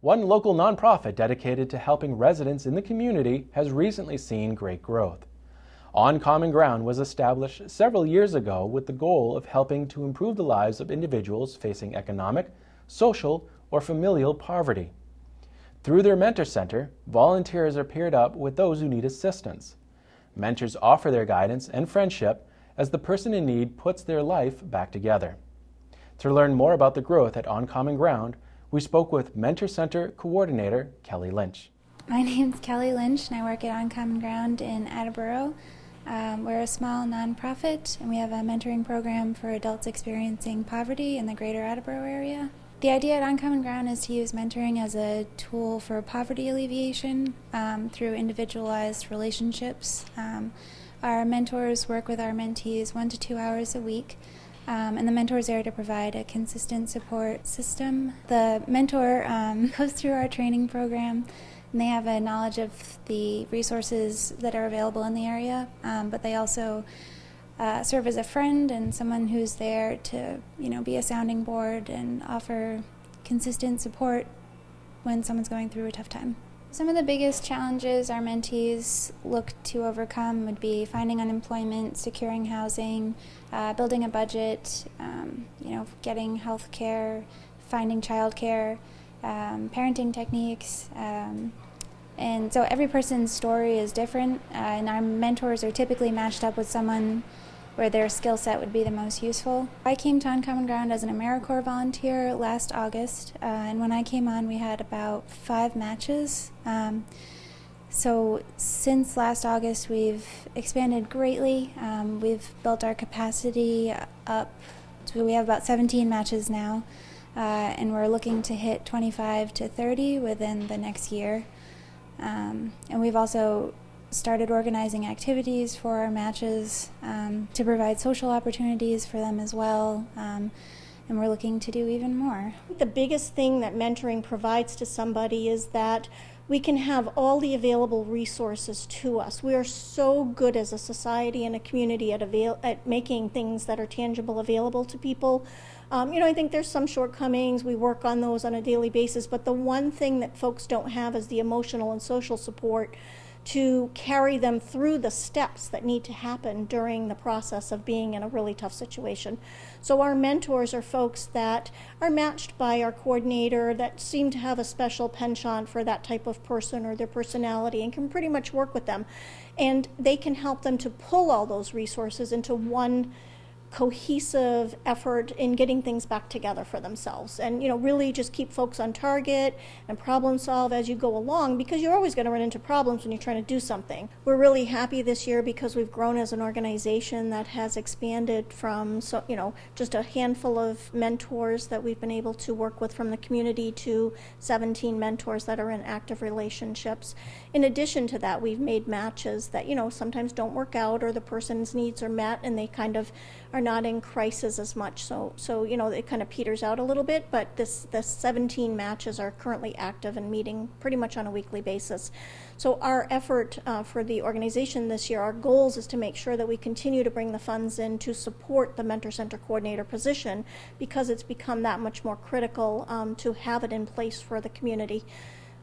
One local nonprofit dedicated to helping residents in the community has recently seen great growth. On Common Ground was established several years ago with the goal of helping to improve the lives of individuals facing economic, social, or familial poverty. Through their Mentor Center, volunteers are paired up with those who need assistance. Mentors offer their guidance and friendship as the person in need puts their life back together. To learn more about the growth at On Common Ground, we spoke with Mentor Center Coordinator Kelly Lynch. My name's Kelly Lynch, and I work at On Common Ground in Attleboro. We're a small nonprofit, and we have a mentoring program for adults experiencing poverty in the greater Attleboro area. The idea at On Common Ground is to use mentoring as a tool for poverty alleviation through individualized relationships. Our mentors work with our mentees 1 to 2 hours a week, and the mentor is there to provide a consistent support system. The mentor goes through our training program, and they have a knowledge of the resources that are available in the area, but they also serve as a friend and someone who's there to, be a sounding board and offer consistent support when someone's going through a tough time. Some of the biggest challenges our mentees look to overcome would be finding unemployment, securing housing, building a budget, getting health care, finding child care, parenting techniques. And so every person's story is different, and our mentors are typically matched up with someone where their skill set would be the most useful. I came to On Common Ground as an AmeriCorps volunteer last August, and when I came on we had about 5 matches. So since last August we've expanded greatly. We've built our capacity up, so we have about 17 matches now, and we're looking to hit 25 to 30 within the next year. And we've also started organizing activities for our matches to provide social opportunities for them as well, and we're looking to do even more. The biggest thing that mentoring provides to somebody is that we can have all the available resources to us. We are so good as a society and a community at making things that are tangible available to people. I think there's some shortcomings. We work on those on a daily basis, but the one thing that folks don't have is the emotional and social support to carry them through the steps that need to happen during the process of being in a really tough situation. So our mentors are folks that are matched by our coordinator that seem to have a special penchant for that type of person or their personality and can pretty much work with them. And they can help them to pull all those resources into one cohesive effort in getting things back together for themselves, and really just keep folks on target and problem solve as you go along, because you're always going to run into problems when you're trying to do something. We're really happy this year because we've grown as an organization that has expanded from just a handful of mentors that we've been able to work with from the community to 17 mentors that are in active relationships. In addition to that, we've made matches that sometimes don't work out, or the person's needs are met and they kind of are not in crisis as much, so it kind of peters out a little bit, but the 17 matches are currently active and meeting pretty much on a weekly basis. So our effort for the organization this year, our goals is to make sure that we continue to bring the funds in to support the Mentor Center Coordinator position, because it's become that much more critical to have it in place for the community.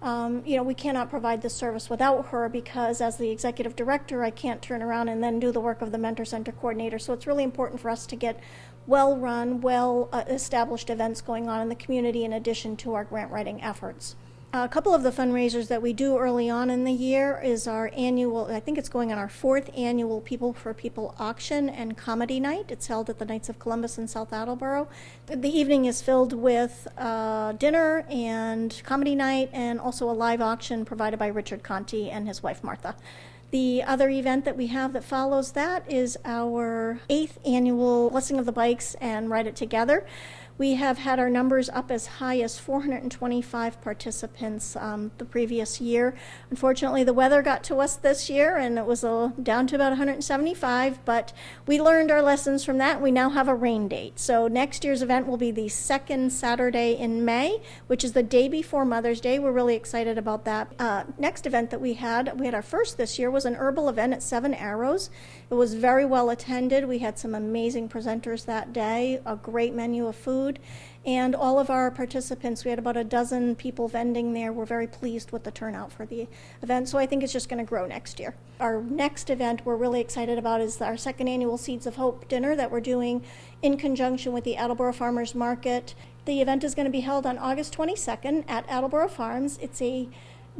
We cannot provide this service without her, because as the executive director, I can't turn around and then do the work of the Mentor Center Coordinator. So it's really important for us to get well-run, well-established events going on in the community in addition to our grant writing efforts. A couple of the fundraisers that we do early on in the year is our annual, I think it's going on our 4th annual People for People auction and comedy night. It's held at the Knights of Columbus in South Attleboro. The evening is filled with dinner and comedy night, and also a live auction provided by Richard Conti and his wife Martha. The other event that we have that follows that is our 8th annual Blessing of the Bikes and Ride It Together. We have had our numbers up as high as 425 participants the previous year. Unfortunately, the weather got to us this year, and it was down to about 175, but we learned our lessons from that. We now have a rain date. So next year's event will be the 2nd Saturday in May, which is the day before Mother's Day. We're really excited about that. Next event that we had our first this year, was an herbal event at 7 Arrows. It was very well attended. We had some amazing presenters that day, a great menu of food. food. And all of our participants, we had about a dozen people vending there, were very pleased with the turnout for the event. So I think it's just going to grow next year. Our next event we're really excited about is our second annual Seeds of Hope dinner that we're doing in conjunction with the Attleboro Farmers Market. The event is going to be held on August 22nd at Attleboro Farms. It's a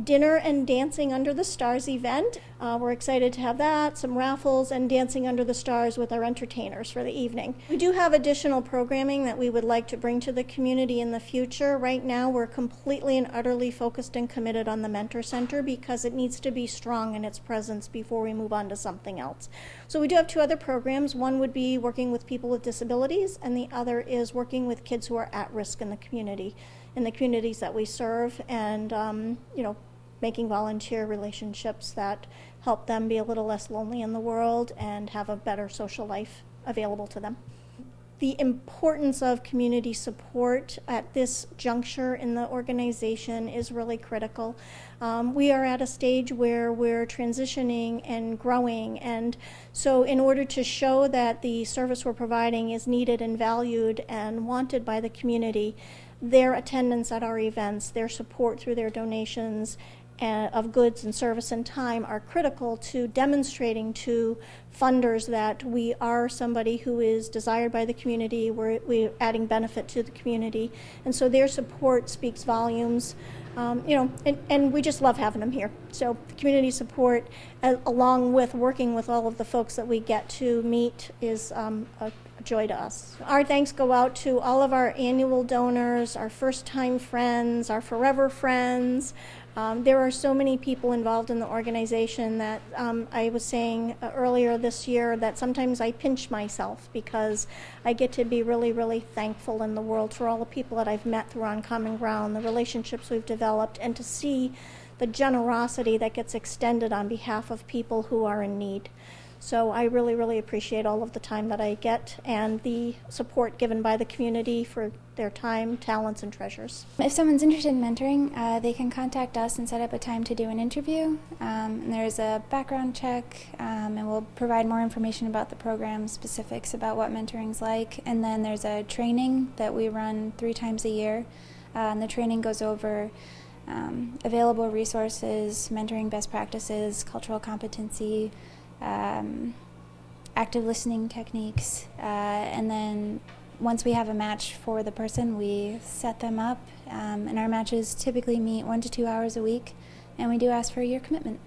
dinner and dancing under the stars event. We're excited to have that, some raffles, and dancing under the stars with our entertainers for the evening. We do have additional programming that we would like to bring to the community in the future. Right now we're completely and utterly focused and committed on the Mentor Center because it needs to be strong in its presence before we move on to something else. So we do have two other programs. One would be working with people with disabilities, and the other is working with kids who are at risk in the communities that we serve, and making volunteer relationships that help them be a little less lonely in the world and have a better social life available to them. The importance of community support at this juncture in the organization is really critical. We are at a stage where we're transitioning and growing, and so in order to show that the service we're providing is needed and valued and wanted by the community, their attendance at our events, their support through their donations of goods and service and time are critical to demonstrating to funders that we are somebody who is desired by the community, we're adding benefit to the community, and so their support speaks volumes. And we just love having them here. So the community support, along with working with all of the folks that we get to meet, is a joy to us. Our thanks go out to all of our annual donors, our first-time friends, our forever friends. There are so many people involved in the organization that I was saying earlier this year that sometimes I pinch myself because I get to be really, really thankful in the world for all the people that I've met through On Common Ground, the relationships we've developed, and to see the generosity that gets extended on behalf of people who are in need. So I really, really appreciate all of the time that I get and the support given by the community for their time, talents, and treasures. If someone's interested in mentoring, they can contact us and set up a time to do an interview. And there's a background check, and we'll provide more information about the program, specifics about what mentoring's like. And then there's a training that we run 3 times a year. And the training goes over available resources, mentoring best practices, cultural competency, active listening techniques, and then once we have a match for the person, we set them up, and our matches typically meet 1 to 2 hours a week, and we do ask for your commitment.